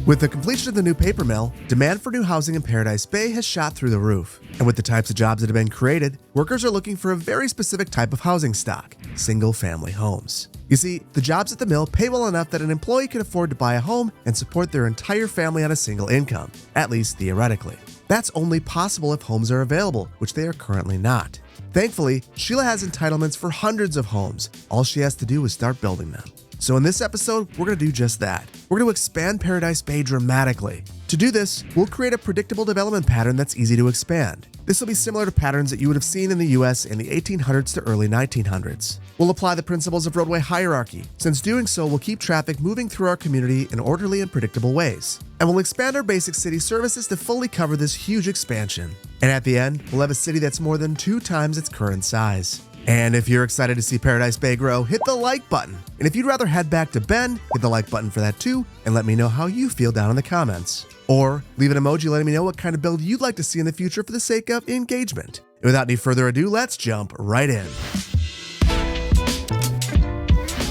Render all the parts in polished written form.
With the completion of the new paper mill, demand for new housing in Paradise Bay has shot through the roof. And with the types of jobs that have been created, workers are looking for a very specific type of housing stock: single-family homes. You see, the jobs at the mill pay well enough that an employee can afford to buy a home and support their entire family on a single income, at least theoretically. That's only possible if homes are available, which they are currently not. Thankfully, Sheila has entitlements for hundreds of homes. All she has to do is start building them. So in this episode, we're going to do just that. We're going to expand Paradise Bay dramatically. To do this, we'll create a predictable development pattern that's easy to expand. This will be similar to patterns that you would have seen in the US in the 1800s to early 1900s. We'll apply the principles of roadway hierarchy, since doing so will keep traffic moving through our community in orderly and predictable ways. And we'll expand our basic city services to fully cover this huge expansion. And at the end, we'll have a city that's more than 2 times its current size. And if you're excited to see Paradise Bay grow, hit the like button. And if you'd rather head back to Bend, hit the like button for that too, and let me know how you feel down in the comments. Or leave an emoji letting me know what kind of build you'd like to see in the future for the sake of engagement. And without any further ado, let's jump right in.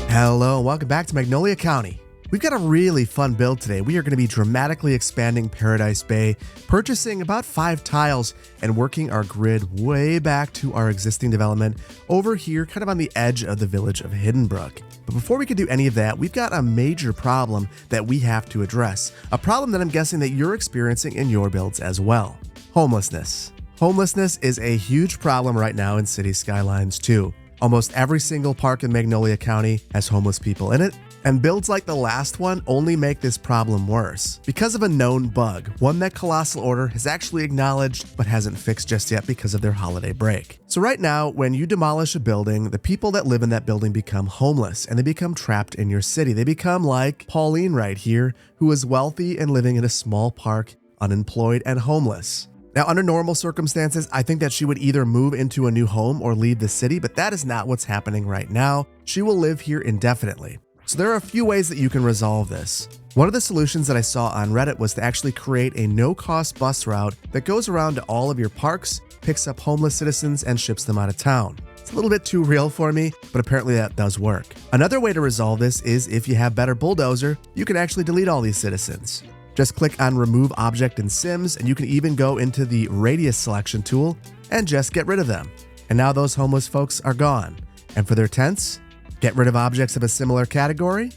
Hello, and welcome back to Magnolia County. We've got a really fun build today. We are going to be dramatically expanding Paradise Bay, purchasing about 5 tiles and working our grid way back to our existing development over here, kind of on the edge of the village of Hiddenbrook. But before we can do any of that, we've got a major problem that we have to address. A problem that I'm guessing that you're experiencing in your builds as well. Homelessness. Homelessness is a huge problem right now in city skylines too. Almost every single park in Magnolia County has homeless people in it. And builds like the last one only make this problem worse because of a known bug, one that Colossal Order has actually acknowledged but hasn't fixed just yet because of their holiday break. So right now, when you demolish a building, the people that live in that building become homeless and they become trapped in your city. They become like Pauline right here, who is wealthy and living in a small park, unemployed and homeless. Now, under normal circumstances, I think that she would either move into a new home or leave the city, but that is not what's happening right now. She will live here indefinitely. So there are a few ways that you can resolve this. One of the solutions that I saw on Reddit was to actually create a no-cost bus route that goes around to all of your parks, picks up homeless citizens, and ships them out of town. It's a little bit too real for me, but apparently that does work. Another way to resolve this is if you have better bulldozer, you can actually delete all these citizens. Just click on Remove Object in Sims, and you can even go into the Radius Selection tool and just get rid of them. And now those homeless folks are gone. And for their tents, get rid of objects of a similar category,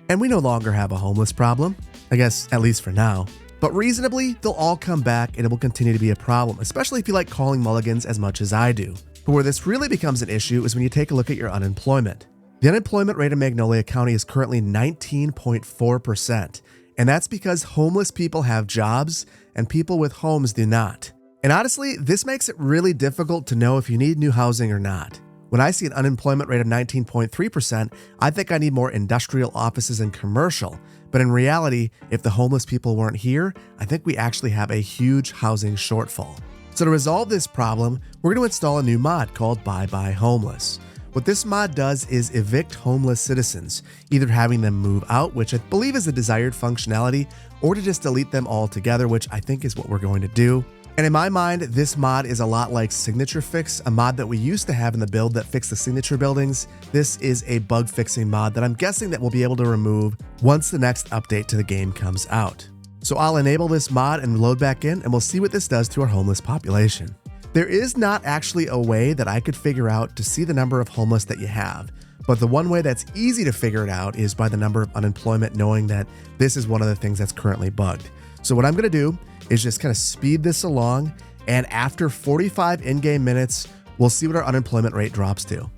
and we no longer have a homeless problem, I guess, at least for now. But reasonably, they'll all come back and it will continue to be a problem, especially if you like calling mulligans as much as I do. But where this really becomes an issue is when you take a look at your unemployment. The unemployment rate in Magnolia County is currently 19.4%, and that's because homeless people have jobs and people with homes do not. And honestly, this makes it really difficult to know if you need new housing or not. When I see an unemployment rate of 19.3%, I think I need more industrial offices and commercial. But in reality, if the homeless people weren't here, I think we actually have a huge housing shortfall. So to resolve this problem, we're going to install a new mod called Bye Bye Homeless. What this mod does is evict homeless citizens, either having them move out, which I believe is the desired functionality, or to just delete them altogether, which I think is what we're going to do. And in my mind, this mod is a lot like Signature Fix, a mod that we used to have in the build that fixed the signature buildings. This is a bug fixing mod that I'm guessing that we'll be able to remove once the next update to the game comes out. So I'll enable this mod and load back in, and we'll see what this does to our homeless population. There is not actually a way that I could figure out to see the number of homeless that you have, but the one way that's easy to figure it out is by the number of unemployment, knowing that this is one of the things that's currently bugged. So what I'm going to do is just kind of speed this along, and after 45 in-game minutes, we'll see what our unemployment rate drops to.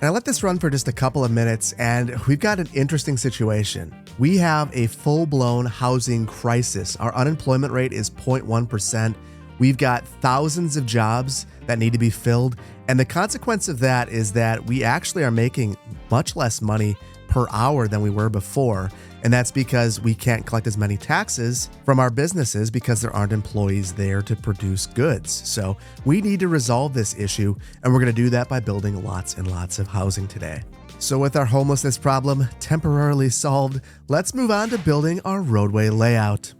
And I let this run for just a couple of minutes, and we've got an interesting situation. We have a full-blown housing crisis. Our unemployment rate is 0.1%. We've got thousands of jobs that need to be filled, and the consequence of that is that we actually are making much less money per hour than we were before. And that's because we can't collect as many taxes from our businesses because there aren't employees there to produce goods. So we need to resolve this issue, and we're going to do that by building lots and lots of housing today. So with our homelessness problem temporarily solved, let's move on to building our roadway layout.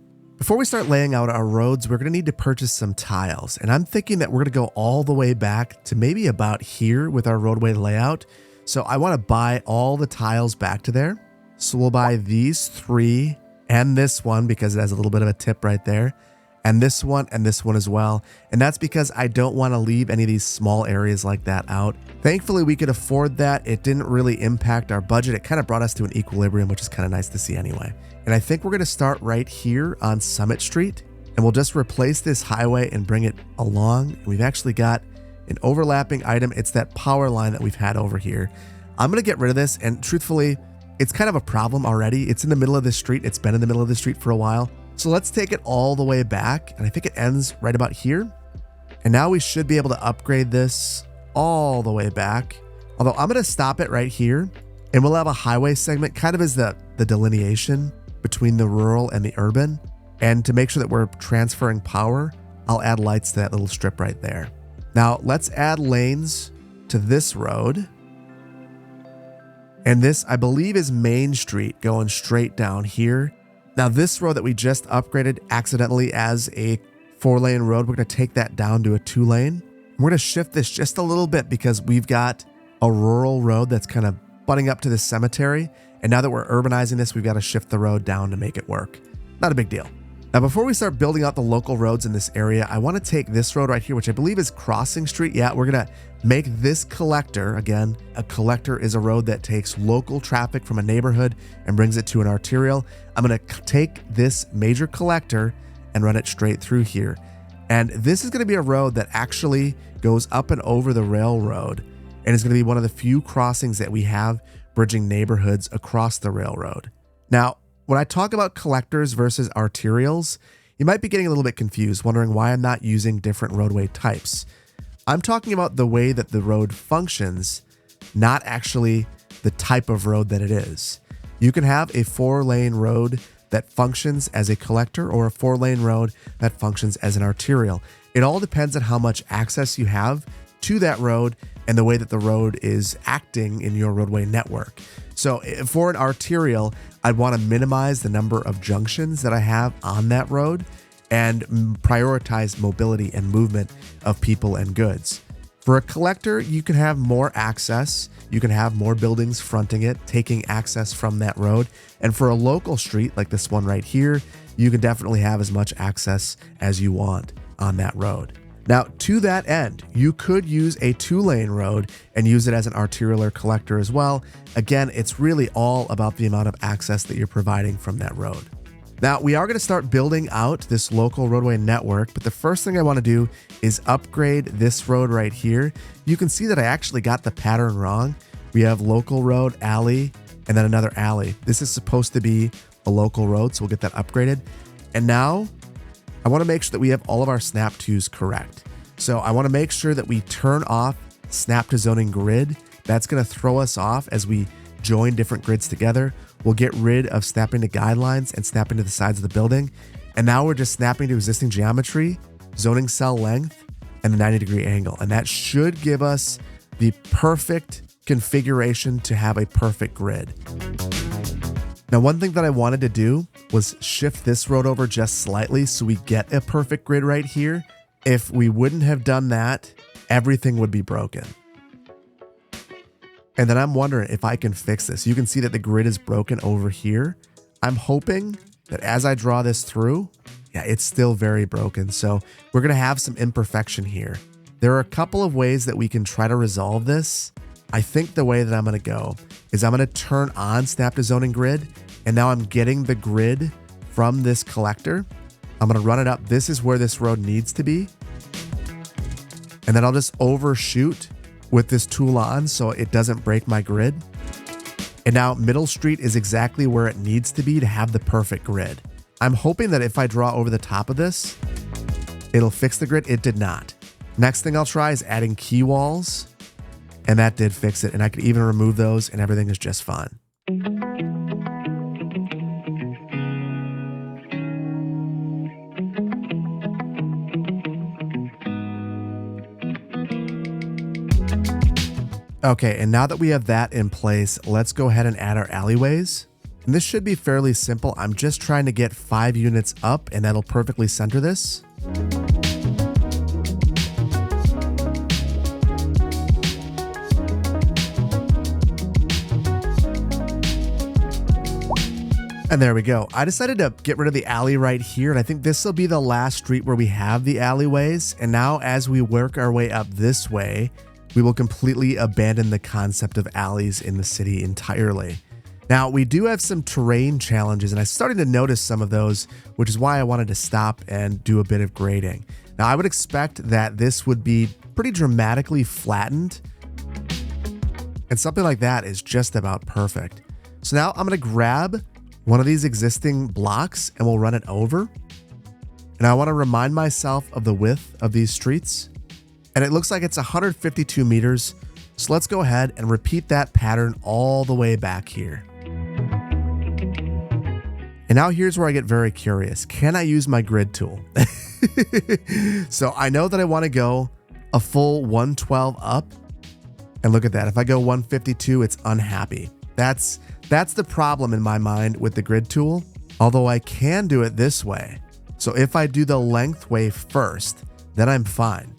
Before we start laying out our roads, we're going to need to purchase some tiles. And I'm thinking that we're going to go all the way back to maybe about here with our roadway layout, So I want to buy all the tiles back to there. So we'll buy these 3 and this one because it has a little bit of a tip right there. And this one as well. And that's because I don't want to leave any of these small areas like that out. Thankfully, we could afford that. It didn't really impact our budget. It kind of brought us to an equilibrium, which is kind of nice to see anyway. And I think we're going to start right here on Summit Street. And we'll just replace this highway and bring it along. And we've actually got an overlapping item. It's that power line that we've had over here. I'm going to get rid of this. And truthfully, it's kind of a problem already. It's in the middle of the street. It's been in the middle of the street for a while. So let's take it all the way back. And I think it ends right about here. And now we should be able to upgrade this all the way back. Although I'm going to stop it right here. And we'll have a highway segment kind of as the delineation between the rural and the urban. And to make sure that we're transferring power, I'll add lights to that little strip right there. Now let's add lanes to this road. And this, I believe, is Main Street going straight down here. Now this road that we just upgraded accidentally as a 4-lane road, we're going to take that down to a 2-lane. We're going to shift this just a little bit because we've got a rural road that's kind of butting up to this cemetery. And now that we're urbanizing this, we've got to shift the road down to make it work. Not a big deal. Now, before we start building out the local roads in this area, I want to take this road right here, which I believe is Crossing Street. Yeah, we're going to make this collector. Again, a collector is a road that takes local traffic from a neighborhood and brings it to an arterial. I'm going to take this major collector and run it straight through here. And this is going to be a road that actually goes up and over the railroad and is going to be one of the few crossings that we have bridging neighborhoods across the railroad. Now, when I talk about collectors versus arterials, you might be getting a little bit confused, wondering why I'm not using different roadway types. I'm talking about the way that the road functions, not actually the type of road that it is. You can have a 4-lane road that functions as a collector or a 4-lane road that functions as an arterial. It all depends on how much access you have to that road and the way that the road is acting in your roadway network. So for an arterial, I'd want to minimize the number of junctions that I have on that road and prioritize mobility and movement of people and goods. For a collector, you can have more access. You can have more buildings fronting it, taking access from that road. And for a local street like this one right here, you can definitely have as much access as you want on that road. Now, to that end, you could use a 2-lane road and use it as an arterial or collector as well. Again, it's really all about the amount of access that you're providing from that road. Now, we are going to start building out this local roadway network, but the first thing I want to do is upgrade this road right here. You can see that I actually got the pattern wrong. We have local road, alley, and then another alley. This is supposed to be a local road, so we'll get that upgraded. And now I want to make sure that we have all of our snap twos correct. So I want to make sure that we turn off snap to zoning grid. That's going to throw us off as we join different grids together. We'll get rid of snapping to guidelines and snapping to the sides of the building. And now we're just snapping to existing geometry, zoning cell length, and the 90-degree angle. And that should give us the perfect configuration to have a perfect grid. Now, one thing that I wanted to do was shift this road over just slightly so we get a perfect grid right here. If we wouldn't have done that, everything would be broken. And then I'm wondering if I can fix this. You can see that the grid is broken over here. I'm hoping that as I draw this through, yeah, it's still very broken. So we're going to have some imperfection here. There are a couple of ways that we can try to resolve this. I think the way that I'm going to go is I'm going to turn on snap to zoning grid. And now I'm getting the grid from this collector. I'm going to run it up. This is where this road needs to be. And then I'll just overshoot with this tool on so it doesn't break my grid. And now Middle Street is exactly where it needs to be to have the perfect grid. I'm hoping that if I draw over the top of this, it'll fix the grid. It did not. Next thing I'll try is adding key walls. And that did fix it. And I could even remove those and everything is just fine. Okay, and now that we have that in place, let's go ahead and add our alleyways. And this should be fairly simple. I'm just trying to get 5 units up and that'll perfectly center this. And there we go. I decided to get rid of the alley right here, and I think this will be the last street where we have the alleyways. And now as we work our way up this way, we will completely abandon the concept of alleys in the city entirely. Now, we do have some terrain challenges, and I'm starting to notice some of those, which is why I wanted to stop and do a bit of grading. Now, I would expect that this would be pretty dramatically flattened, and something like that is just about perfect. So now I'm going to grab one of these existing blocks and we'll run it over. And I want to remind myself of the width of these streets. And it looks like it's 152 meters. So let's go ahead and repeat that pattern all the way back here. And now here's where I get very curious. Can I use my grid tool? So I know that I want to go a full 112 up. And look at that. If I go 152, it's unhappy. That's the problem in my mind with the grid tool, although I can do it this way. So if I do the length way first, then I'm fine.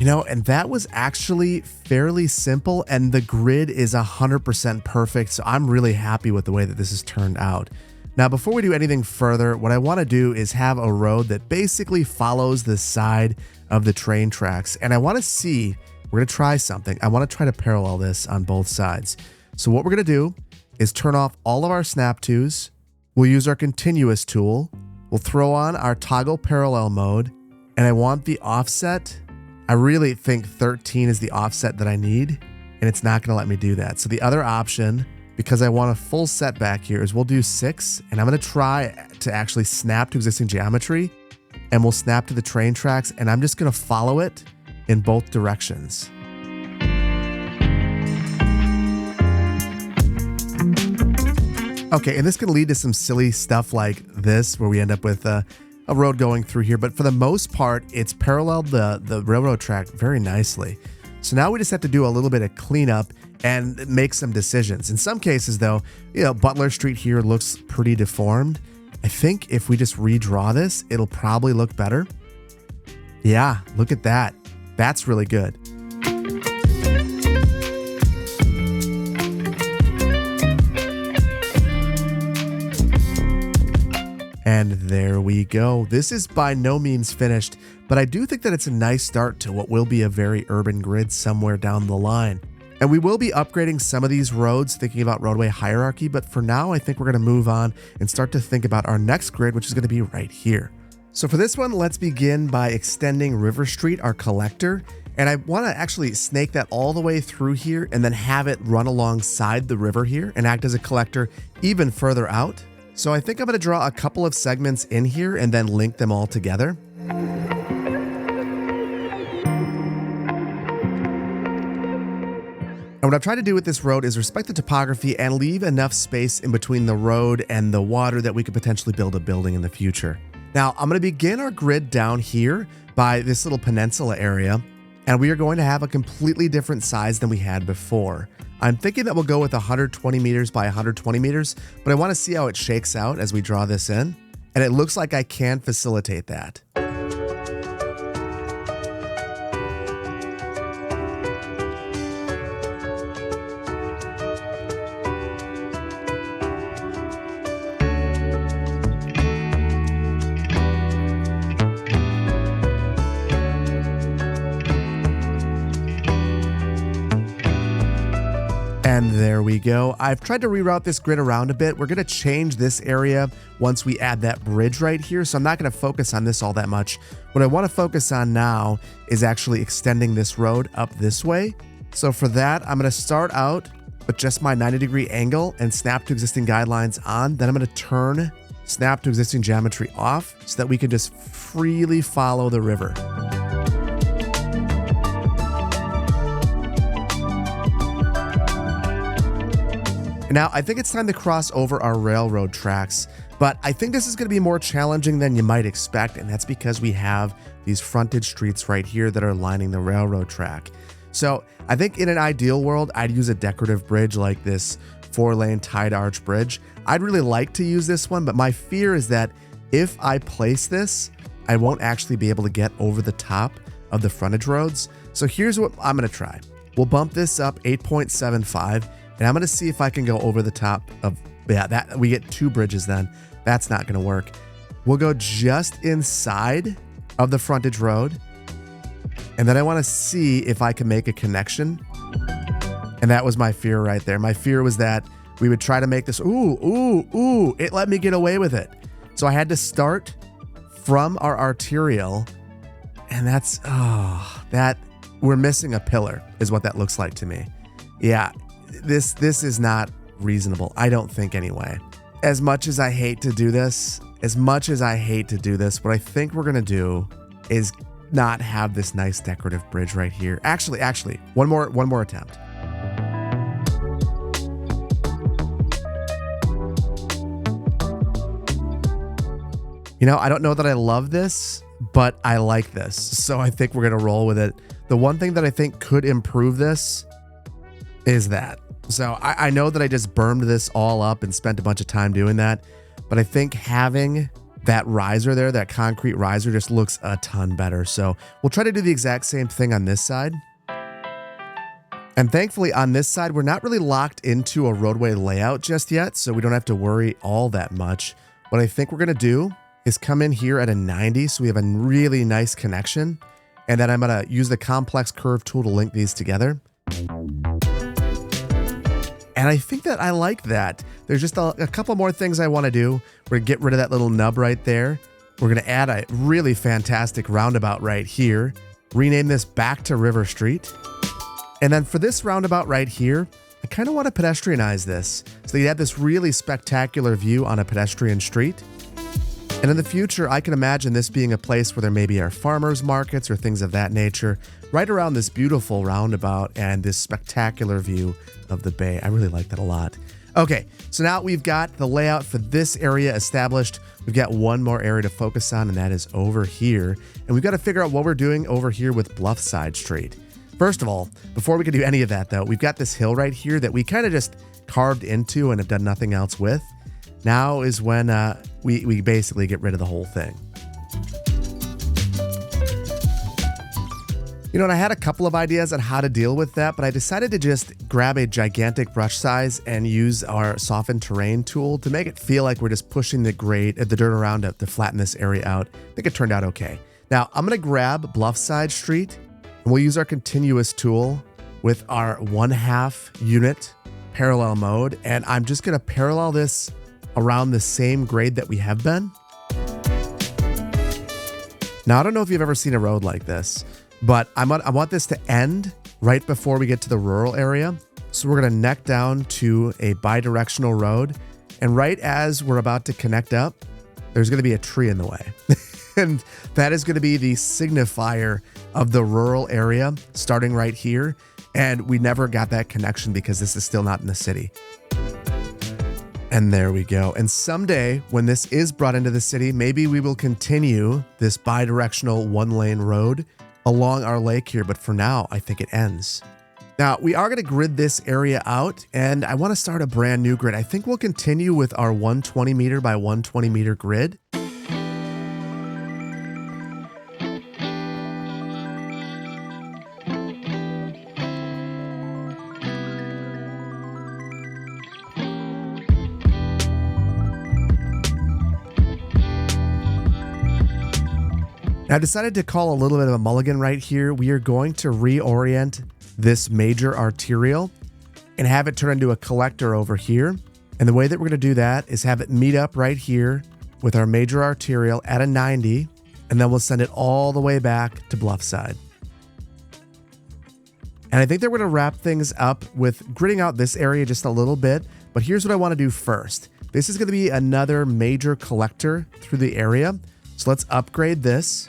You know, and that was actually fairly simple, and the grid is 100% perfect, so I'm really happy with the way that this has turned out. Now, before we do anything further, what I want to do is have a road that basically follows the side of the train tracks. And I want to see, we're going to try something. I want to try to parallel this on both sides. So what we're going to do is turn off all of our snap twos. We'll use our continuous tool. We'll throw on our toggle parallel mode. And I want the offset. I really think 13 is the offset that I need, and it's not going to let me do that. So the other option, because I want a full setback here, is we'll do 6, and I'm going to try to actually snap to existing geometry, and we'll snap to the train tracks, and I'm just going to follow it in both directions. Okay, and this can lead to some silly stuff like this, where we end up with a road going through here, but for the most part, it's paralleled the railroad track very nicely. So now we just have to do a little bit of cleanup and make some decisions. In some cases though, Butler Street here looks pretty deformed. I think if we just redraw this, it'll probably look better. Yeah, look at that. That's really good. And there we go. This is by no means finished, but I do think that it's a nice start to what will be a very urban grid somewhere down the line. And we will be upgrading some of these roads, thinking about roadway hierarchy, but for now, I think we're going to move on and start to think about our next grid, which is going to be right here. So for this one, let's begin by extending River Street, our collector. And I want to actually snake that all the way through here and then have it run alongside the river here and act as a collector even further out. So I think I'm going to draw a couple of segments in here and then link them all together. And what I've tried to do with this road is respect the topography and leave enough space in between the road and the water that we could potentially build a building in the future. Now, I'm going to begin our grid down here by this little peninsula area, and we are going to have a completely different size than we had before. I'm thinking that we'll go with 120 meters by 120 meters, but I want to see how it shakes out as we draw this in, and it looks like I can facilitate that. And there we go. I've tried to reroute this grid around a bit. We're going to change this area once we add that bridge right here. So I'm not going to focus on this all that much. What I want to focus on now is actually extending this road up this way. So for that, I'm going to start out with just my 90-degree angle and snap to existing guidelines on. Then I'm going to turn snap to existing geometry off so that we can just freely follow the river. Now, I think it's time to cross over our railroad tracks, but I think this is going to be more challenging than you might expect, and that's because we have these frontage streets right here that are lining the railroad track. So I think in an ideal world, I'd use a decorative bridge like this 4-lane tied arch bridge. I'd really like to use this one, but my fear is that if I place this, I won't actually be able to get over the top of the frontage roads. So here's what I'm going to try. We'll bump this up 8.75, and I'm going to see if I can go over the top of, yeah, that we get 2 bridges then. That's not going to work. We'll go just inside of the frontage road, and then I want to see if I can make a connection. And that was my fear right there. My fear was that we would try to make this, it let me get away with it. So I had to start from our arterial, and that's, that we're missing a pillar is what that looks like to me. Yeah, this is not reasonable. I don't think anyway. As much as I hate to do this, what I think we're going to do is not have this nice decorative bridge right here. Actually, one more attempt. You know, I don't know that I love this, but I like this. So I think we're going to roll with it. The one thing that I think could improve this is that. So I know that I just burned this all up and spent a bunch of time doing that, but I think having that riser there, that concrete riser, just looks a ton better. So we'll try to do the exact same thing on this side. And thankfully on this side, we're not really locked into a roadway layout just yet, so we don't have to worry all that much. What I think we're going to do is come in here at a 90, so we have a really nice connection. And then I'm going to use the complex curve tool to link these together. And I think that I like that. There's just a couple more things I want to do. We're going to get rid of that little nub right there. We're going to add a really fantastic roundabout right here. Rename this back to River Street. And then for this roundabout right here, I kind of want to pedestrianize this. So you have this really spectacular view on a pedestrian street. And in the future, I can imagine this being a place where there maybe are farmers markets or things of that nature, right around this beautiful roundabout and this spectacular view of the bay. I really like that a lot. Okay, so now we've got the layout for this area established. We've got one more area to focus on, and that is over here. And we've got to figure out what we're doing over here with Bluffside Street. First of all, before we can do any of that though, we've got this hill right here that we kind of just carved into and have done nothing else with. Now is when we basically get rid of the whole thing. You know, and I had a couple of ideas on how to deal with that, but I decided to just grab a gigantic brush size and use our soften terrain tool to make it feel like we're just pushing the dirt around to flatten this area out. I think it turned out okay. Now I'm going to grab Bluffside Street, and we'll use our continuous tool with our 1/2 unit parallel mode, and I'm just going to parallel this around the same grade that we have been. Now, I don't know if you've ever seen a road like this, but I want this to end right before we get to the rural area. So we're going to neck down to a bidirectional road. And right as we're about to connect up, there's going to be a tree in the way. And that is going to be the signifier of the rural area starting right here. And we never got that connection because this is still not in the city. And there we go. And someday when this is brought into the city, maybe we will continue this bidirectional 1-lane road along our lake here. But for now, I think it ends. Now we are going to grid this area out, and I want to start a brand new grid. I think we'll continue with our 120 meter by 120 meter grid. I decided to call a little bit of a mulligan right here. We are going to reorient this major arterial and have it turn into a collector over here. And the way that we're going to do that is have it meet up right here with our major arterial at a 90, and then we'll send it all the way back to Bluffside. And I think that we're going to wrap things up with gridding out this area just a little bit. But here's what I want to do first. This is going to be another major collector through the area. So let's upgrade this.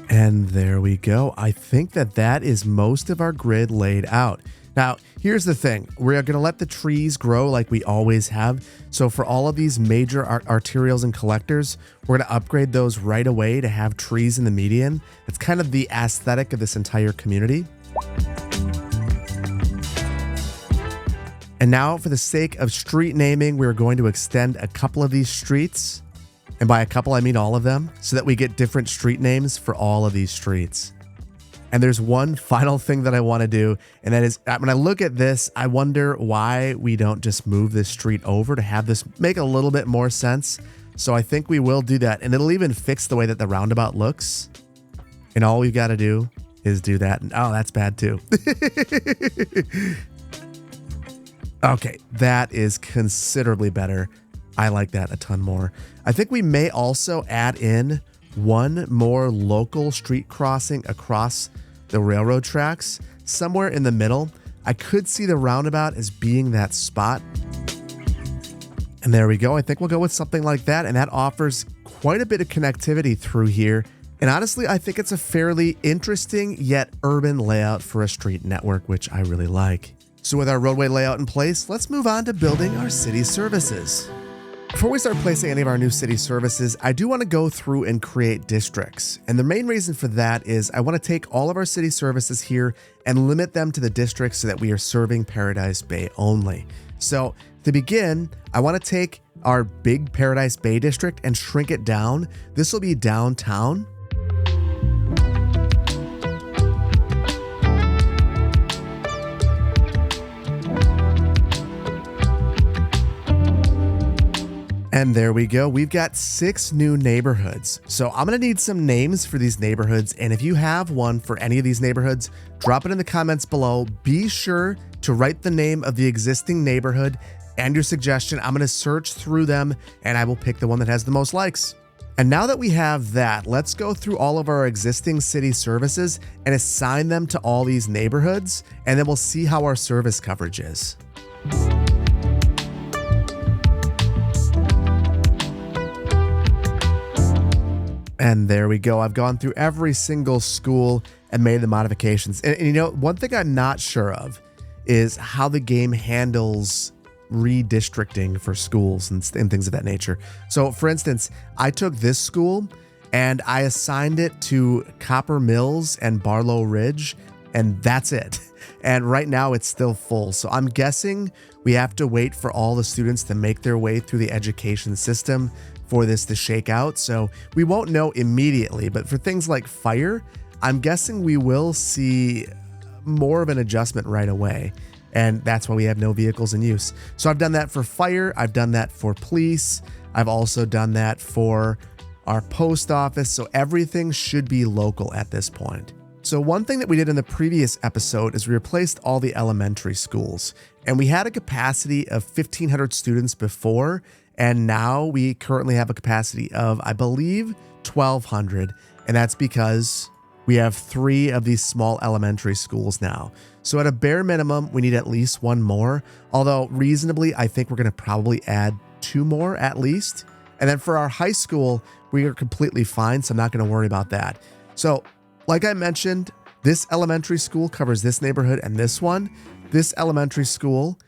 And there we go. I think that is most of our grid laid out. Now, here's the thing. We're going to let the trees grow like we always have. So for all of these major arterials and collectors, we're going to upgrade those right away to have trees in the median. It's kind of the aesthetic of this entire community. And now for the sake of street naming, we're going to extend a couple of these streets. And by a couple, I mean all of them, so that we get different street names for all of these streets. And there's one final thing that I want to do, and that is when I look at this, I wonder why we don't just move this street over to have this make a little bit more sense. So I think we will do that, and it'll even fix the way that the roundabout looks. And all we've got to do is do that. And oh, that's bad too. Okay, that is considerably better. I like that a ton more. I think we may also add in one more local street crossing across the railroad tracks somewhere in the middle. I could see the roundabout as being that spot. And there we go. I think we'll go with something like that. And that offers quite a bit of connectivity through here. And honestly, I think it's a fairly interesting yet urban layout for a street network, which I really like. So with our roadway layout in place, let's move on to building our city services. Before we start placing any of our new city services, I do want to go through and create districts. And the main reason for that is I want to take all of our city services here and limit them to the districts so that we are serving Paradise Bay only. So to begin, I want to take our big Paradise Bay district and shrink it down. This will be downtown. And there we go. We've got 6 new neighborhoods. So I'm going to need some names for these neighborhoods. And if you have one for any of these neighborhoods, drop it in the comments below. Be sure to write the name of the existing neighborhood and your suggestion. I'm going to search through them and I will pick the one that has the most likes. And now that we have that, let's go through all of our existing city services and assign them to all these neighborhoods. And then we'll see how our service coverage is. And there we go. I've gone through every single school and made the modifications. And you know, one thing I'm not sure of is how the game handles redistricting for schools and things of that nature. So for instance, I took this school and I assigned it to Copper Mills and Barlow Ridge, and that's it. And right now it's still full. So I'm guessing we have to wait for all the students to make their way through the education system for this to shake out. So we won't know immediately, but for things like fire, I'm guessing we will see more of an adjustment right away. And that's why we have no vehicles in use. So I've done that for fire. I've done that for police. I've also done that for our post office. So everything should be local at this point. So one thing that we did in the previous episode is we replaced all the elementary schools, and we had a capacity of 1,500 students before. And now we currently have a capacity of, I believe, 1,200. And that's because we have 3 of these small elementary schools now. So at a bare minimum, we need at least 1 more. Although reasonably, I think we're going to probably add 2 more at least. And then for our high school, we are completely fine. So I'm not going to worry about that. So like I mentioned, this elementary school covers this neighborhood and this one. This elementary school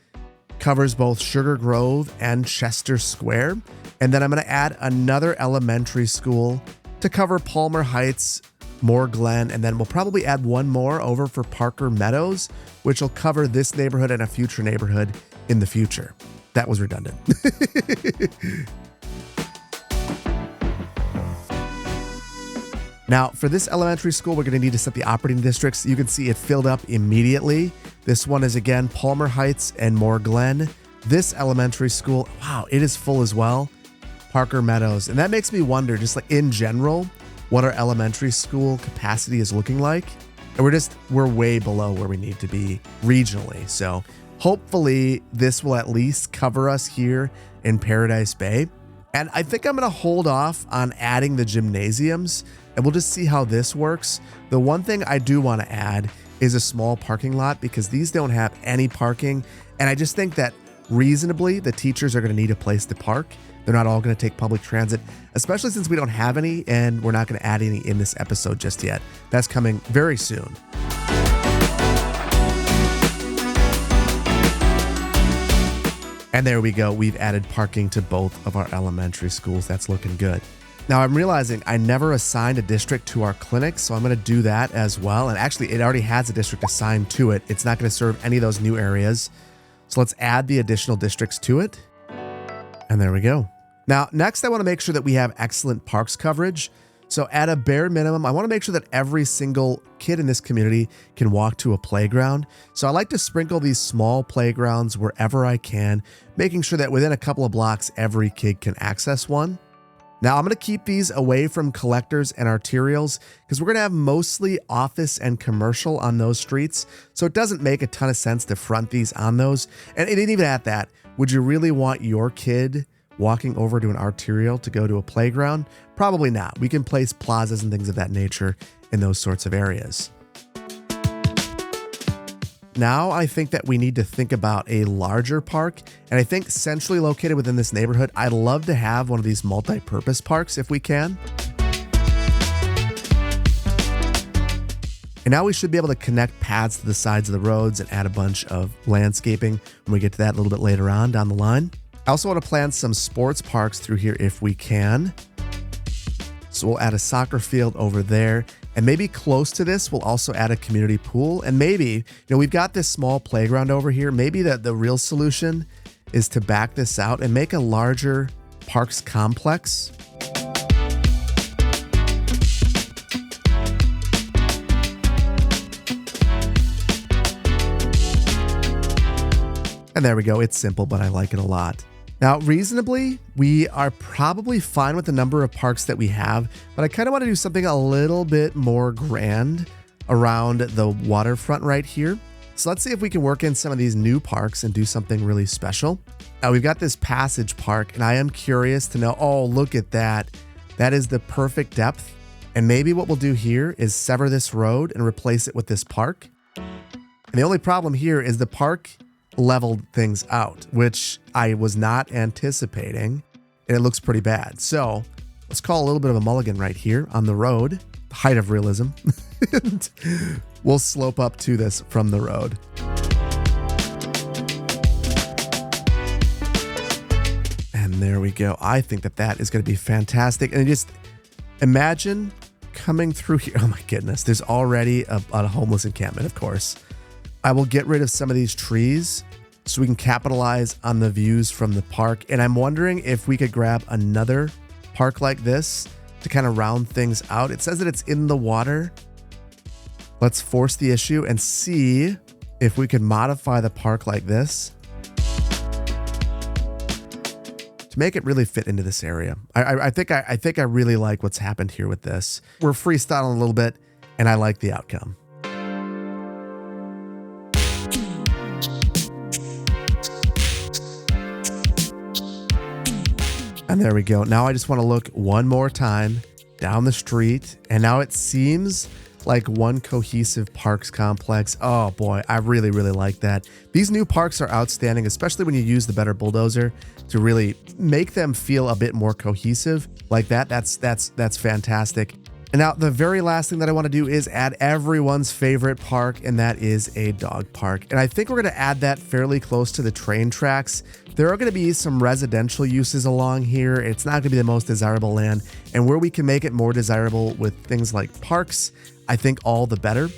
covers both Sugar Grove and Chester Square. And then I'm going to add another elementary school to cover Palmer Heights, Moore Glen, and then we'll probably add 1 more over for Parker Meadows, which will cover this neighborhood and a future neighborhood in the future. That was redundant. Now, for this elementary school, we're going to need to set the operating districts. You can see it filled up immediately. This one is, again, Palmer Heights and Moore Glen. This elementary school, wow, it is full as well. Parker Meadows. And that makes me wonder, just like in general, what our elementary school capacity is looking like. And we're way below where we need to be regionally. So hopefully this will at least cover us here in Paradise Bay. And I think I'm going to hold off on adding the gymnasiums, and we'll just see how this works. The one thing I do want to add is a small parking lot, because these don't have any parking. And I just think that reasonably, the teachers are going to need a place to park. They're not all going to take public transit, especially since we don't have any, and we're not going to add any in this episode just yet. That's coming very soon. And there we go. We've added parking to both of our elementary schools. That's looking good. Now I'm realizing I never assigned a district to our clinic, so I'm going to do that as well. And actually, it already has a district assigned to it. It's not going to serve any of those new areas. So let's add the additional districts to it. And there we go. Now, next I want to make sure that we have excellent parks coverage. So at a bare minimum, I want to make sure that every single kid in this community can walk to a playground. So I like to sprinkle these small playgrounds wherever I can, making sure that within a couple of blocks, every kid can access one. Now I'm going to keep these away from collectors and arterials because we're going to have mostly office and commercial on those streets. So it doesn't make a ton of sense to front these on those. And even at that, would you really want your kid walking over to an arterial to go to a playground? Probably not. We can place plazas and things of that nature in those sorts of areas. Now I think that we need to think about a larger park, and I think centrally located within this neighborhood, I'd love to have one of these multi-purpose parks if we can. And now we should be able to connect paths to the sides of the roads and add a bunch of landscaping when we get to that a little bit later on down the line. I also want to plan some sports parks through here if we can. So we'll add a soccer field over there. And maybe close to this, we'll also add a community pool. And maybe, we've got this small playground over here. Maybe the real solution is to back this out and make a larger parks complex. And there we go. It's simple, but I like it a lot. Now, reasonably, we are probably fine with the number of parks that we have, but I kind of want to do something a little bit more grand around the waterfront right here. So let's see if we can work in some of these new parks and do something really special. Now, we've got this passage park, and I am curious to know, oh, look at that. That is the perfect depth. And maybe what we'll do here is sever this road and replace it with this park. And the only problem here is the park leveled things out, which I was not anticipating, and it looks pretty bad. So let's call a little bit of a mulligan right here on the road, height of realism. And we'll slope up to this from the road. And there we go. I think that is going to be fantastic. And just imagine coming through here. Oh my goodness. There's already a homeless encampment, of course. I will get rid of some of these trees so we can capitalize on the views from the park. And I'm wondering if we could grab another park like this to kind of round things out. It says that it's in the water. Let's force the issue and see if we could modify the park like this to make it really fit into this area. I think I really like what's happened here with this. We're freestyling a little bit, and I like the outcome. And there we go. Now I just want to look one more time down the street. And now it seems like one cohesive parks complex. Oh boy, I really, really like that. These new parks are outstanding, especially when you use the better bulldozer to really make them feel a bit more cohesive like that. That's fantastic. And now the very last thing that I want to do is add everyone's favorite park, and that is a dog park. And I think we're going to add that fairly close to the train tracks. There are going to be some residential uses along here. It's not going to be the most desirable land. And where we can make it more desirable with things like parks, I think all the better.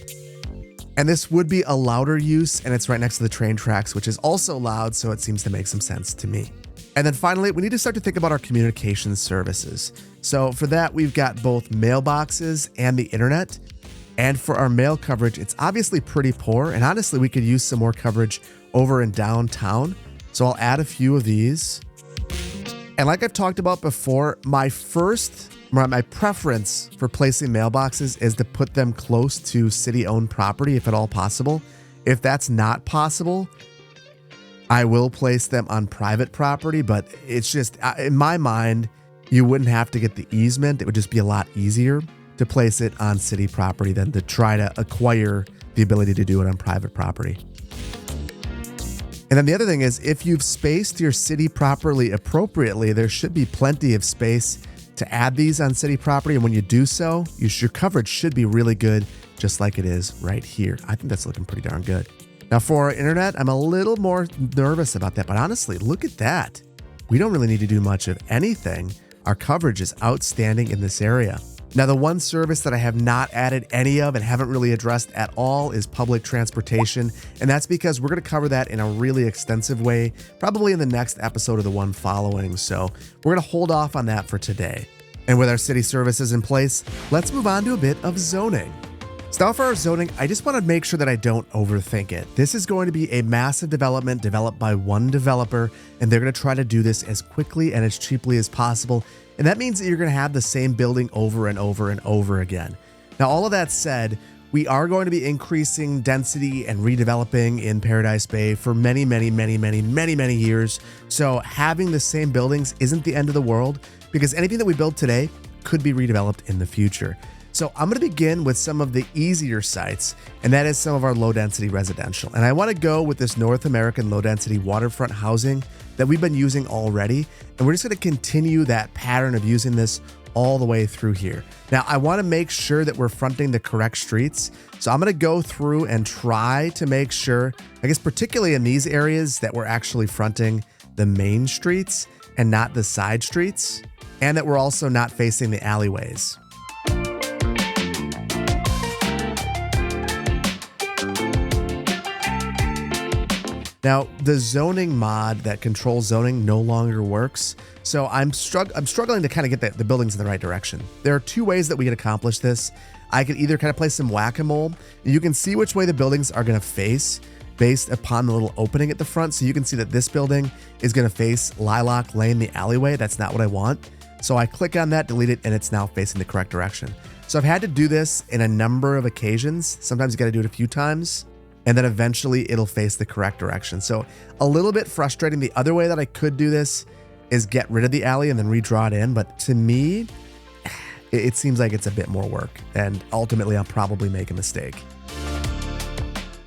And this would be a louder use, and it's right next to the train tracks, which is also loud, so it seems to make some sense to me. And then finally, we need to start to think about our communications services. So for that, we've got both mailboxes and the internet. And for our mail coverage, it's obviously pretty poor. And honestly, we could use some more coverage over in downtown. So I'll add a few of these. And like I've talked about before, my preference for placing mailboxes is to put them close to city-owned property, if at all possible. If that's not possible, I will place them on private property, but it's just, in my mind, you wouldn't have to get the easement. It would just be a lot easier to place it on city property than to try to acquire the ability to do it on private property. And then the other thing is, if you've spaced your city properly appropriately, there should be plenty of space to add these on city property. And when you do so, your coverage should be really good, just like it is right here. I think that's looking pretty darn good. Now for our internet, I'm a little more nervous about that, but honestly, look at that. We don't really need to do much of anything. Our coverage is outstanding in this area. Now, the one service that I have not added any of and haven't really addressed at all is public transportation. And that's because we're going to cover that in a really extensive way, probably in the next episode of the one following. So we're going to hold off on that for today. And with our city services in place, let's move on to a bit of zoning. So now for our zoning, I just want to make sure that I don't overthink it. This is going to be a massive development developed by one developer, and they're going to try to do this as quickly and as cheaply as possible. And that means that you're going to have the same building over and over and over again. Now, all of that said, we are going to be increasing density and redeveloping in Paradise Bay for many years. So having the same buildings isn't the end of the world, because anything that we build today could be redeveloped in the future. So I'm going to begin with some of the easier sites, and that is some of our low-density residential. And I want to go with this North American low-density waterfront housing that we've been using already, and we're just going to continue that pattern of using this all the way through here. Now, I want to make sure that we're fronting the correct streets, so I'm going to go through and try to make sure, I guess particularly in these areas, that we're actually fronting the main streets and not the side streets, and that we're also not facing the alleyways. Now, the zoning mod that controls zoning no longer works, so I'm struggling to kind of get the buildings in the right direction. There are two ways that we can accomplish this. I could either kind of play some whack-a-mole. You can see which way the buildings are going to face based upon the little opening at the front, so you can see that this building is going to face Lilac Lane, the alleyway. That's not what I want. So I click on that, delete it, and it's now facing the correct direction. So I've had to do this in a number of occasions. Sometimes you got to do it a few times, and then eventually it'll face the correct direction. So a little bit frustrating. The other way that I could do this is get rid of the alley and then redraw it in. But to me, it seems like it's a bit more work, and ultimately I'll probably make a mistake.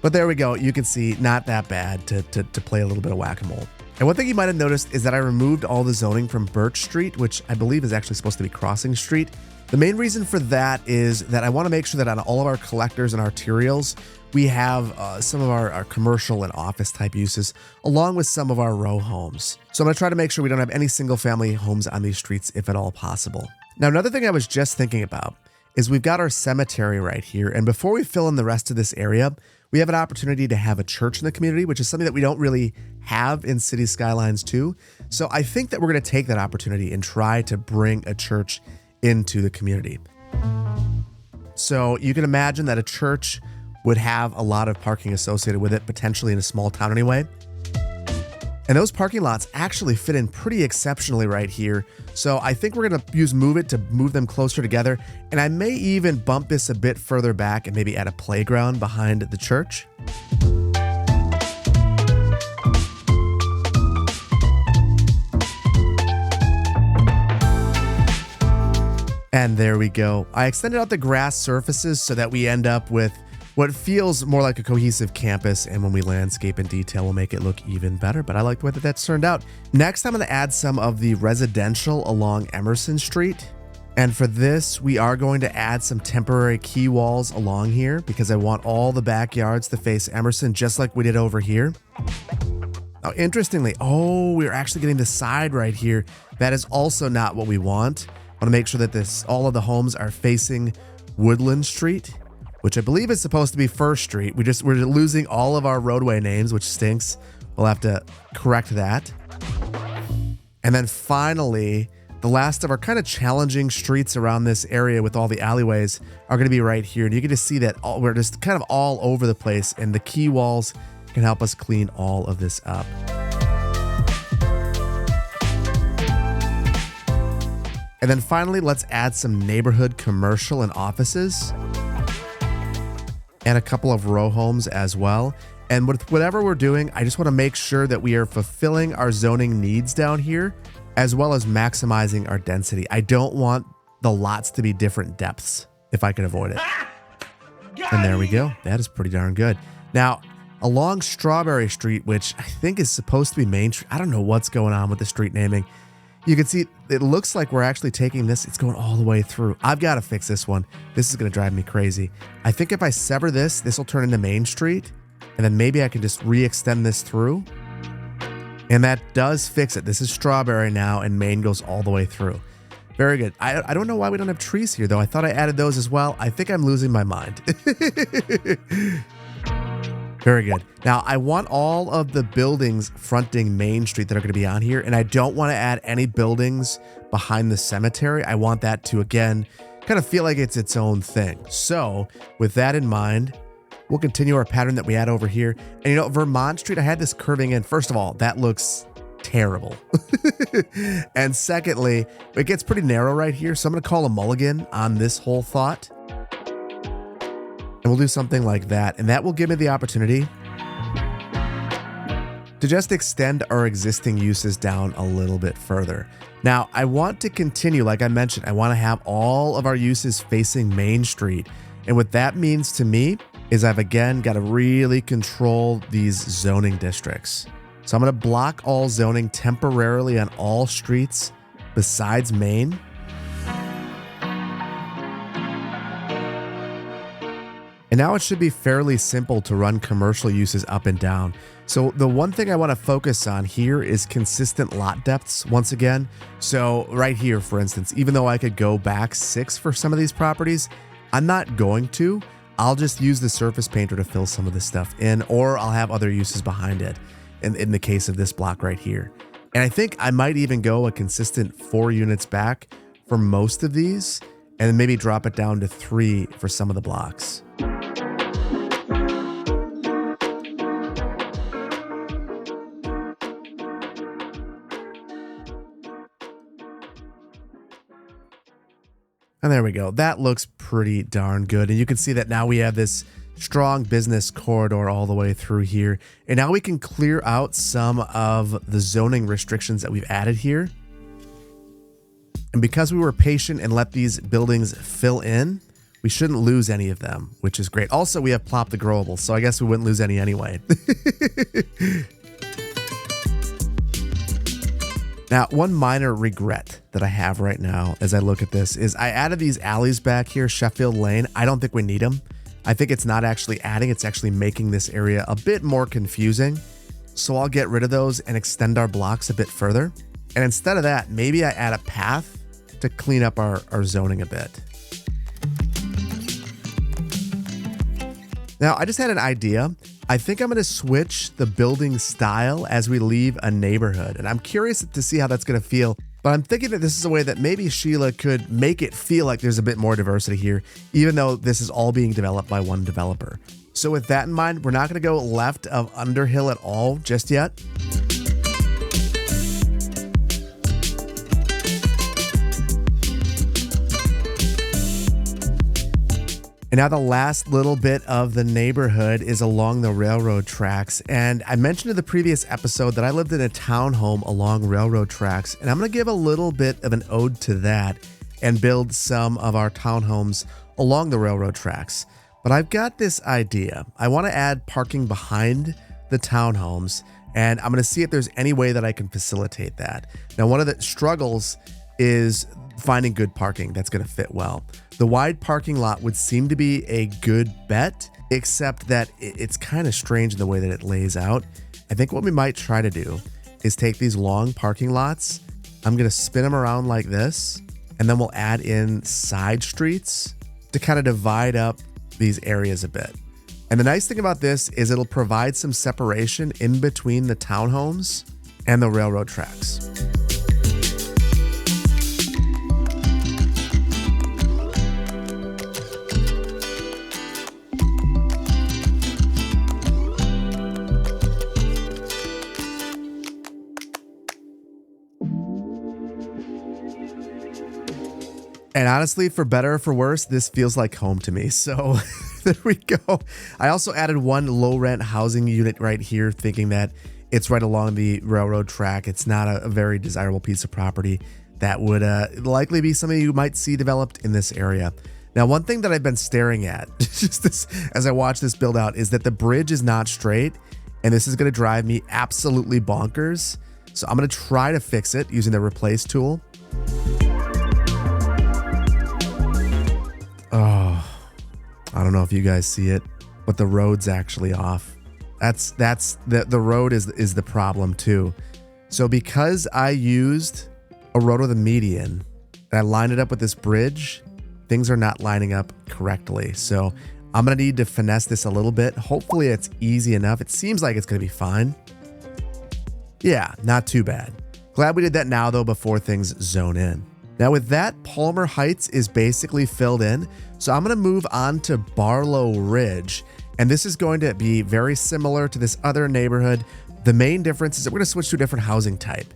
But there we go. You can see not that bad to play a little bit of whack-a-mole. And one thing you might have noticed is that I removed all the zoning from Birch Street, which I believe is actually supposed to be Crossing Street. The main reason for that is that I want to make sure that on all of our collectors and arterials, we have some of our commercial and office type uses, along with some of our row homes. So I'm going to try to make sure we don't have any single family homes on these streets if at all possible. Now, another thing I was just thinking about is we've got our cemetery right here. And before we fill in the rest of this area, we have an opportunity to have a church in the community, which is something that we don't really have in City Skylines 2. So I think that we're going to take that opportunity and try to bring a church into the community. So you can imagine that a church would have a lot of parking associated with it, potentially in a small town anyway. And those parking lots actually fit in pretty exceptionally right here. So I think we're going to use Move It to move them closer together. And I may even bump this a bit further back and maybe add a playground behind the church. And there we go. I extended out the grass surfaces so that we end up with what feels more like a cohesive campus, and when we landscape and detail, we'll make it look even better, but I like the way that that's turned out. Next, I'm going to add some of the residential along Emerson Street. And for this, we are going to add some temporary key walls along here because I want all the backyards to face Emerson, just like we did over here. Now, interestingly, we're actually getting the side right here. That is also not what we want. I want to make sure that all of the homes are facing Woodland Street, which I believe is supposed to be First Street. We're losing all of our roadway names, which stinks. We'll have to correct that. And then finally, the last of our kind of challenging streets around this area with all the alleyways are going to be right here. And you can just see that we're just kind of all over the place, and the key walls can help us clean all of this up. And then finally, let's add some neighborhood commercial and offices, and a couple of row homes as well. And with whatever we're doing, I just want to make sure that we are fulfilling our zoning needs down here, as well as maximizing our density. I don't want the lots to be different depths if I can avoid it. And there we go. That is pretty darn good. Now, along Strawberry Street, which I think is supposed to be Main Street, I don't know what's going on with the street naming. You can see it looks like we're actually taking this. It's going all the way through. I've got to fix this one. This is going to drive me crazy. I think if I sever this will turn into Main Street, and then maybe I can just re-extend this through. And that does fix it. This is Strawberry now, and Main goes all the way through. Very good. I don't know why we don't have trees here, though. I thought I added those as well. I think I'm losing my mind. Very good. Now, I want all of the buildings fronting Main Street that are going to be on here, and I don't want to add any buildings behind the cemetery. I want that to, again, kind of feel like it's its own thing. So, with that in mind, we'll continue our pattern that we had over here. And you know, Vermont Street, I had this curving in. First of all, that looks terrible. And secondly, it gets pretty narrow right here. So I'm going to call a mulligan on this whole thought. And we'll do something like that. And that will give me the opportunity to just extend our existing uses down a little bit further. Now, I want to continue, like I mentioned, I want to have all of our uses facing Main Street. And what that means to me is I've again got to really control these zoning districts. So I'm going to block all zoning temporarily on all streets besides Main. And now it should be fairly simple to run commercial uses up and down. So the one thing I want to focus on here is consistent lot depths once again. So right here, for instance, even though I could go back 6 for some of these properties, I'm not going to. I'll just use the surface painter to fill some of this stuff in, or I'll have other uses behind it in the case of this block right here. And I think I might even go a consistent 4 units back for most of these, and then maybe drop it down to 3 for some of the blocks. And there we go. That looks pretty darn good. And you can see that now we have this strong business corridor all the way through here. And now we can clear out some of the zoning restrictions that we've added here. And because we were patient and let these buildings fill in, we shouldn't lose any of them, which is great. Also, we have Plop the growable, so I guess we wouldn't lose any anyway. Now, one minor regret that I have right now as I look at this is I added these alleys back here, Sheffield Lane. I don't think we need them. I think it's not actually adding, it's actually making this area a bit more confusing. So I'll get rid of those and extend our blocks a bit further. And instead of that, maybe I add a path to clean up our zoning a bit. Now, I just had an idea. I think I'm going to switch the building style as we leave a neighborhood. And I'm curious to see how that's going to feel. But I'm thinking that this is a way that maybe Sheila could make it feel like there's a bit more diversity here, even though this is all being developed by one developer. So with that in mind, we're not going to go left of Underhill at all just yet. And now the last little bit of the neighborhood is along the railroad tracks. And I mentioned in the previous episode that I lived in a townhome along railroad tracks. And I'm going to give a little bit of an ode to that and build some of our townhomes along the railroad tracks. But I've got this idea. I want to add parking behind the townhomes. And I'm going to see if there's any way that I can facilitate that. Now, one of the struggles is finding good parking that's going to fit well. The wide parking lot would seem to be a good bet, except that it's kind of strange in the way that it lays out. I think what we might try to do is take these long parking lots. I'm going to spin them around like this, and then we'll add in side streets to kind of divide up these areas a bit. And the nice thing about this is it'll provide some separation in between the townhomes and the railroad tracks. And honestly, for better or for worse, this feels like home to me. So there we go. I also added one low rent housing unit right here, thinking that it's right along the railroad track. It's not a very desirable piece of property that would likely be something you might see developed in this area. Now, one thing that I've been staring at just this, as I watch this build out is that the bridge is not straight, and this is going to drive me absolutely bonkers. So I'm going to try to fix it using the replace tool. Oh, I don't know if you guys see it, but the road's actually off. That's the road is the problem too. So because I used a road with a median, and I line it up with this bridge, things are not lining up correctly. So I'm going to need to finesse this a little bit. Hopefully it's easy enough. It seems like it's going to be fine. Yeah, not too bad. Glad we did that now though before things zone in. Now with that, Palmer Heights is basically filled in. So I'm going to move on to Barlow Ridge. And this is going to be very similar to this other neighborhood. The main difference is that we're going to switch to a different housing type.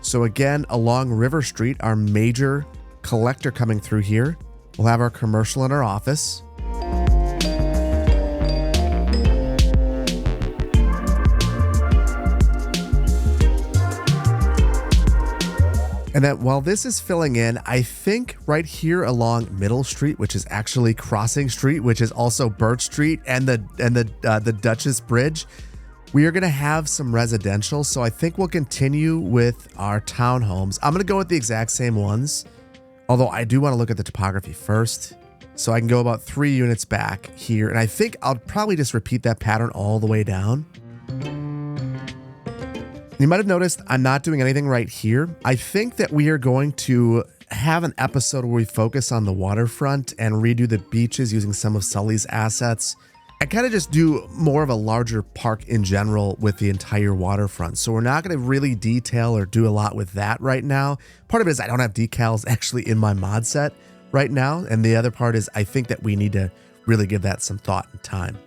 So again, along River Street, our major collector coming through here, we'll have our commercial and our office. And then while this is filling in, I think right here along Middle Street, which is actually Crossing Street, which is also Birch Street and the Duchess Bridge, we are going to have some residential. So I think we'll continue with our townhomes. I'm going to go with the exact same ones, although I do want to look at the topography first. So I can go about 3 units back here. And I think I'll probably just repeat that pattern all the way down. You might have noticed I'm not doing anything right here. I think that we are going to have an episode where we focus on the waterfront and redo the beaches using some of Sully's assets. I kind of just do more of a larger park in general with the entire waterfront. So we're not going to really detail or do a lot with that right now. Part of it is I don't have decals actually in my mod set right now. And the other part is I think that we need to really give that some thought and time.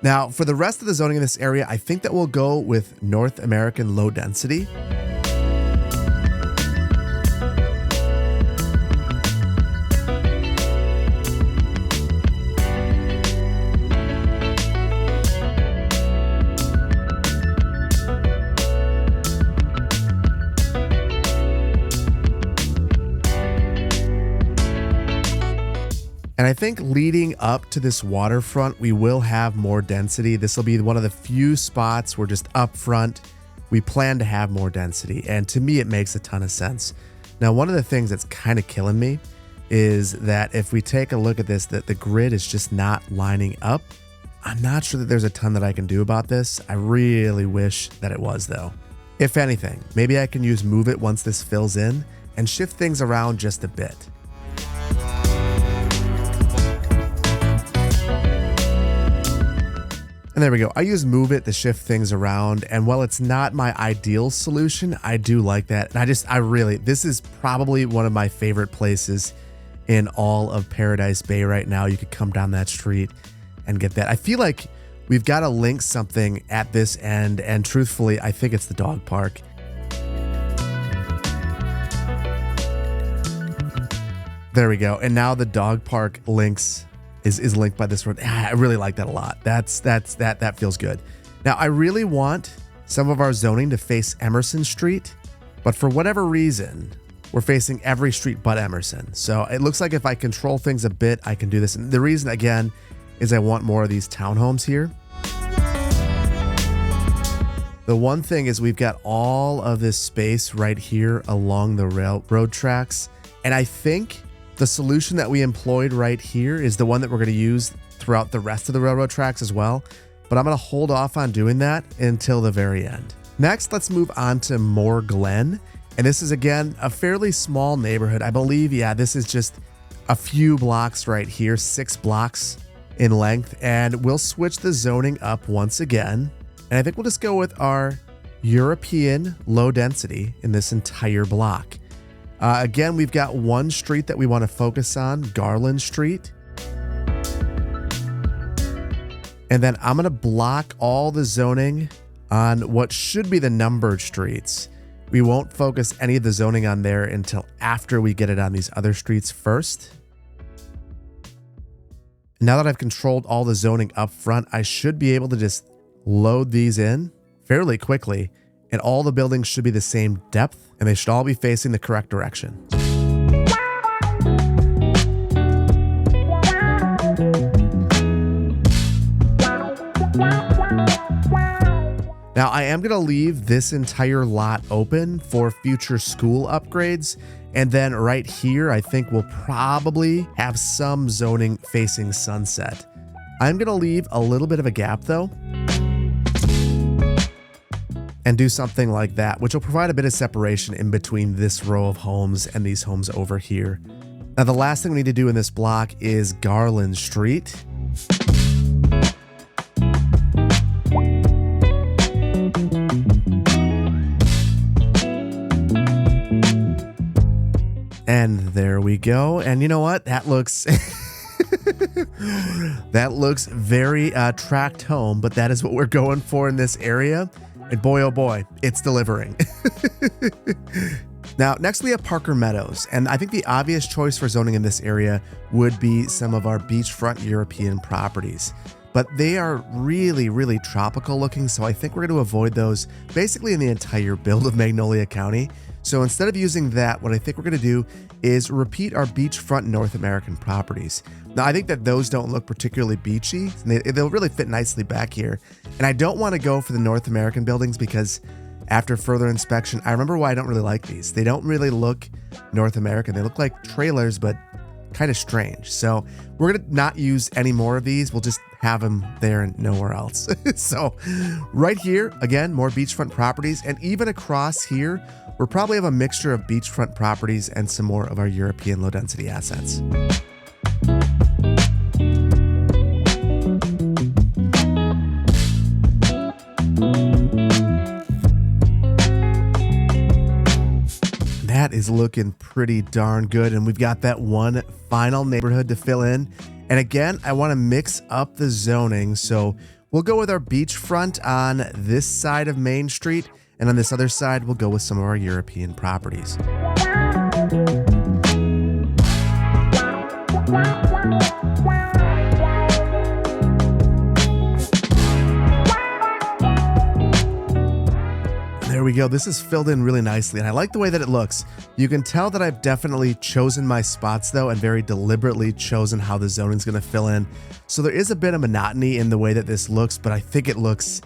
Now, for the rest of the zoning in this area, I think that we'll go with North American low density. And I think leading up to this waterfront, we will have more density. This will be one of the few spots where just up front, we plan to have more density. And to me, it makes a ton of sense. Now, one of the things that's kind of killing me is that if we take a look at this, that the grid is just not lining up. I'm not sure that there's a ton that I can do about this. I really wish that it was though. If anything, maybe I can use Move It once this fills in and shift things around just a bit. And there we go. I use Move It to shift things around. And while it's not my ideal solution, I do like that. And this is probably one of my favorite places in all of Paradise Bay right now. You could come down that street and get that. I feel like we've got to link something at this end. And truthfully, I think it's the dog park. There we go. And now the dog park links is linked by this road. I really like that a lot. That feels good. Now I really want some of our zoning to face Emerson Street, but for whatever reason, we're facing every street but Emerson. So it looks like if I control things a bit, I can do this. And the reason again is I want more of these townhomes here. The one thing is we've got all of this space right here along the railroad tracks. And I think the solution that we employed right here is the one that we're going to use throughout the rest of the railroad tracks as well. But I'm going to hold off on doing that until the very end. Next, let's move on to Moore Glen. And this is, again, a fairly small neighborhood. I believe, yeah, this is just a few blocks right here, 6 blocks in length. And we'll switch the zoning up once again. And I think we'll just go with our European low density in this entire block. Again, we've got one street that we want to focus on, Garland Street. And then I'm going to block all the zoning on what should be the numbered streets. We won't focus any of the zoning on there until after we get it on these other streets first. Now that I've controlled all the zoning up front, I should be able to just load these in fairly quickly. And all the buildings should be the same depth, and they should all be facing the correct direction. Now, I am going to leave this entire lot open for future school upgrades. And then right here, I think we'll probably have some zoning facing Sunset. I'm going to leave a little bit of a gap though. and do something like that, which will provide a bit of separation in between this row of homes and these homes over here. Now, the last thing we need to do in this block is Garland Street. And there we go. And you know what? That looks that looks very tract home, but that is what we're going for in this area. And boy, oh boy, it's delivering. Now, next we have Parker Meadows, and I think the obvious choice for zoning in this area would be some of our beachfront European properties. But they are really, really tropical looking, so I think we're going to avoid those basically in the entire build of Magnolia County. So instead of using that, what I think we're going to do is repeat our beachfront North American properties. Now, I think that those don't look particularly beachy, and they'll really fit nicely back here. And I don't want to go for the North American buildings because after further inspection, I remember why I don't really like these. They don't really look North American. They look like trailers, but kind of strange. So we're going to not use any more of these. We'll just have them there and nowhere else. So right here, again, more beachfront properties. And even across here, we'll probably have a mixture of beachfront properties and some more of our European low density assets. That is looking pretty darn good. And we've got that one final neighborhood to fill in. And again, I want to mix up the zoning. So we'll go with our beachfront on this side of Main Street. And on this other side, we'll go with some of our European properties. There we go. This is filled in really nicely, and I like the way that it looks. You can tell that I've definitely chosen my spots, though, and very deliberately chosen how the zoning's going to fill in. So there is a bit of monotony in the way that this looks, but I think it looks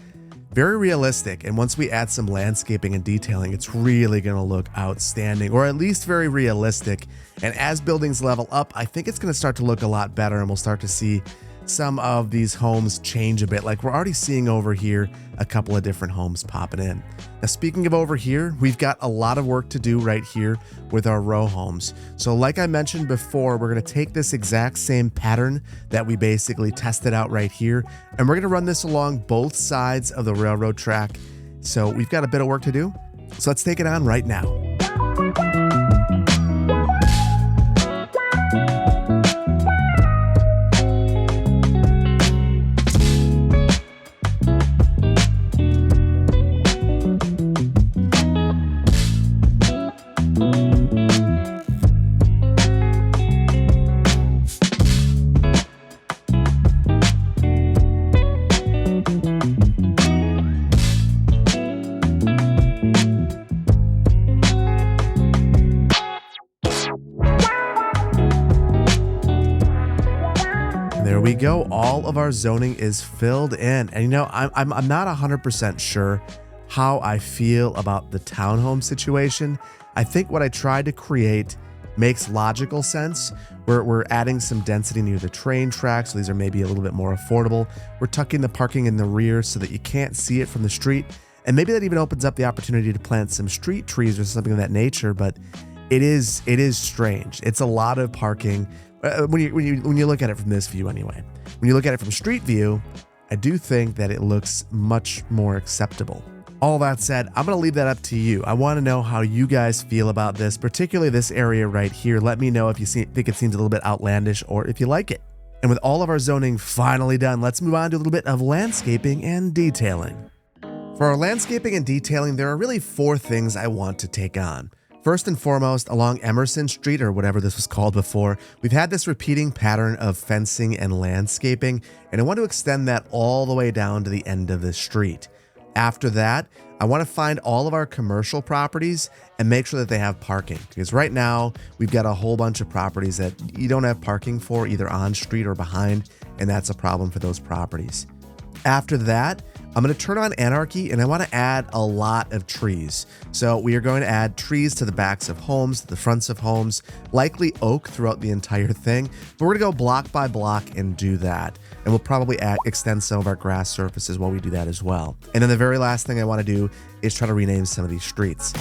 very realistic. And once we add some landscaping and detailing, it's really going to look outstanding, or at least very realistic. And as buildings level up, I think it's going to start to look a lot better, and we'll start to see some of these homes change a bit. Like we're already seeing over here a couple of different homes popping in. Now, speaking of over here, we've got a lot of work to do right here with our row homes. So like I mentioned before, we're going to take this exact same pattern that we basically tested out right here, and we're going to run this along both sides of the railroad track. So we've got a bit of work to do. So let's take it on right now. There we go. All of our zoning is filled in. And you know, I'm not 100% sure how I feel about the townhome situation. I think what I tried to create makes logical sense. We're adding some density near the train tracks, so these are maybe a little bit more affordable. We're tucking the parking in the rear so that you can't see it from the street. And maybe that even opens up the opportunity to plant some street trees or something of that nature, but it is strange. It's a lot of parking. When you look at it from this view anyway. When you look at it from street view, I do think that it looks much more acceptable. All that said, I'm going to leave that up to you. I want to know how you guys feel about this, particularly this area right here. Let me know if you think it seems a little bit outlandish or if you like it. And with all of our zoning finally done, let's move on to a little bit of landscaping and detailing. For our landscaping and detailing, there are really 4 things I want to take on. First and foremost, along Emerson Street, or whatever this was called before, we've had this repeating pattern of fencing and landscaping, and I want to extend that all the way down to the end of the street. After that, I want to find all of our commercial properties and make sure that they have parking, because right now we've got a whole bunch of properties that you don't have parking for, either on street or behind, and that's a problem for those properties. After that, I'm going to turn on anarchy and I want to add a lot of trees. So we are going to add trees to the backs of homes, to the fronts of homes, likely oak throughout the entire thing. But we're going to go block by block and do that. And we'll probably extend some of our grass surfaces while we do that as well. And then the very last thing I want to do is try to rename some of these streets.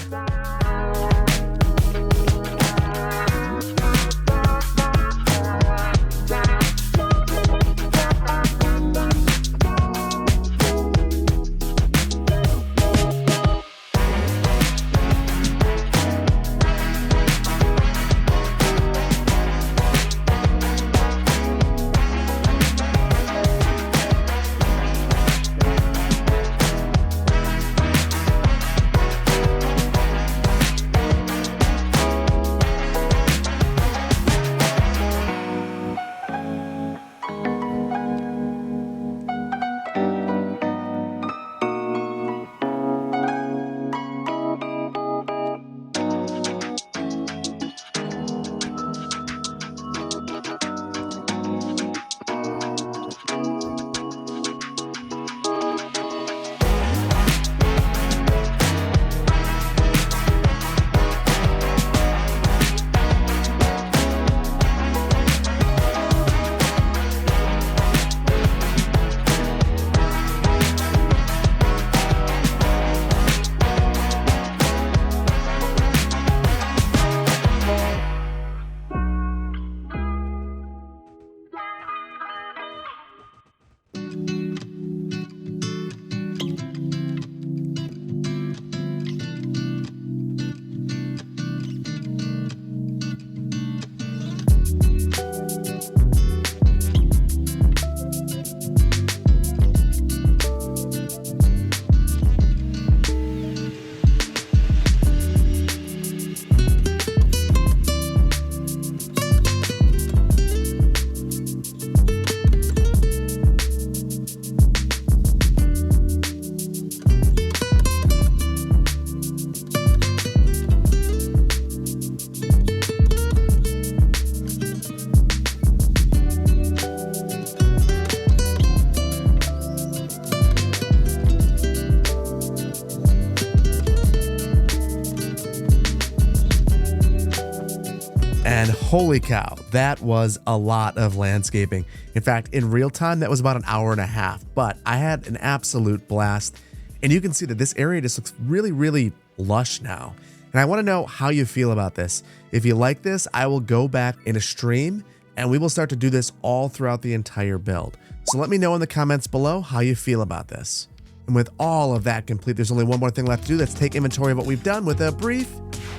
And holy cow, that was a lot of landscaping. In fact, in real time, that was about an hour and a half, but I had an absolute blast. And you can see that this area just looks really, really lush now. And I want to know how you feel about this. If you like this, I will go back in a stream and we will start to do this all throughout the entire build. So let me know in the comments below how you feel about this. And with all of that complete, there's only one more thing left to do. Let's take inventory of what we've done with a brief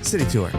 city tour.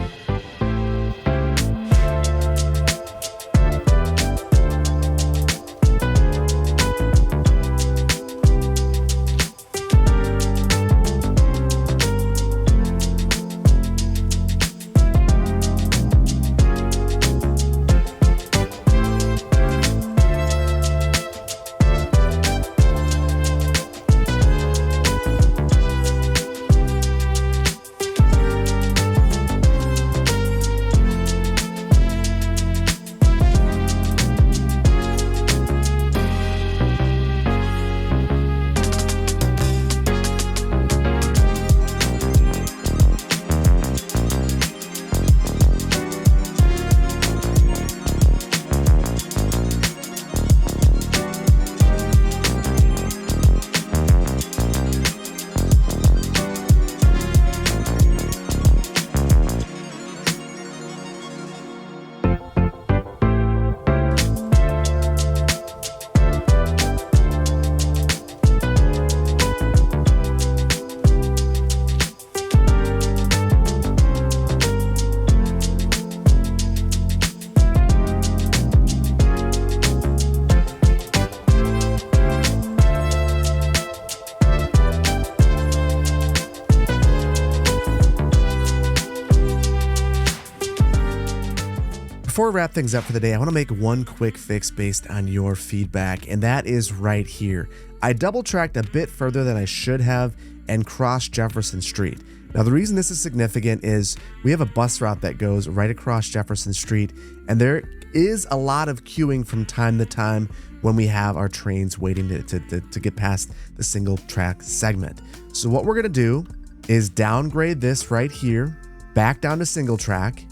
Before we wrap things up for the day, I want to make one quick fix based on your feedback, and that is right here. I double-tracked a bit further than I should have and crossed Jefferson Street. Now, the reason this is significant is we have a bus route that goes right across Jefferson Street, and there is a lot of queuing from time to time when we have our trains waiting to get past the single track segment. So what we're going to do is downgrade this right here, back down to single track,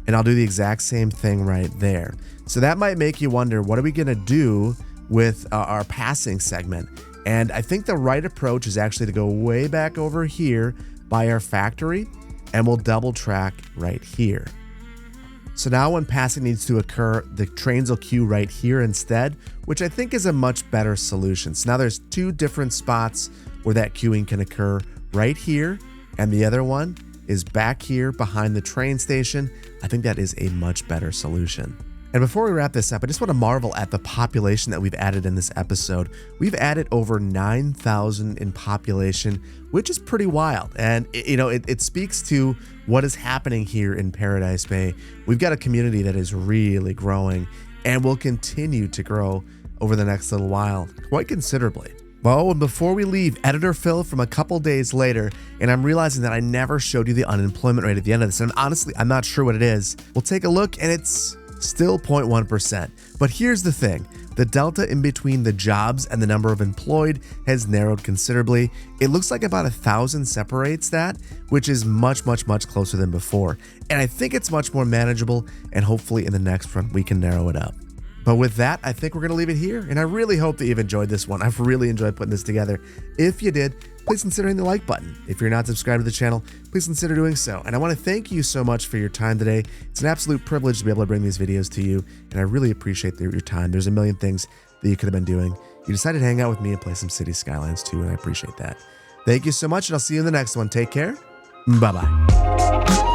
and I'll do the exact same thing right there. So that might make you wonder, what are we going to do with our passing segment? And I think the right approach is actually to go way back over here by our factory, and we'll double track right here. So now when passing needs to occur, the trains will queue right here instead, which I think is a much better solution. So now there's two different spots where that queuing can occur, right here, and the other one is back here behind the train station. I think that is a much better solution. And before we wrap this up, I just want to marvel at the population that we've added in this episode. We've added over 9,000 in population, which is pretty wild. And it speaks to what is happening here in Paradise Bay. We've got a community that is really growing and will continue to grow over the next little while, quite considerably. Well, and before we leave, Editor Phil from a couple days later, and I'm realizing that I never showed you the unemployment rate at the end of this, and honestly, I'm not sure what it is. We'll take a look, and it's still 0.1%. But here's the thing. The delta in between the jobs and the number of employed has narrowed considerably. It looks like about 1,000 separates that, which is much closer than before. And I think it's much more manageable, and hopefully in the next run, we can narrow it up. But with that, I think we're going to leave it here. And I really hope that you've enjoyed this one. I've really enjoyed putting this together. If you did, please consider hitting the like button. If you're not subscribed to the channel, please consider doing so. And I want to thank you so much for your time today. It's an absolute privilege to be able to bring these videos to you. And I really appreciate your time. There's a million things that you could have been doing. You decided to hang out with me and play some City Skylines too, and I appreciate that. Thank you so much, and I'll see you in the next one. Take care. Bye-bye.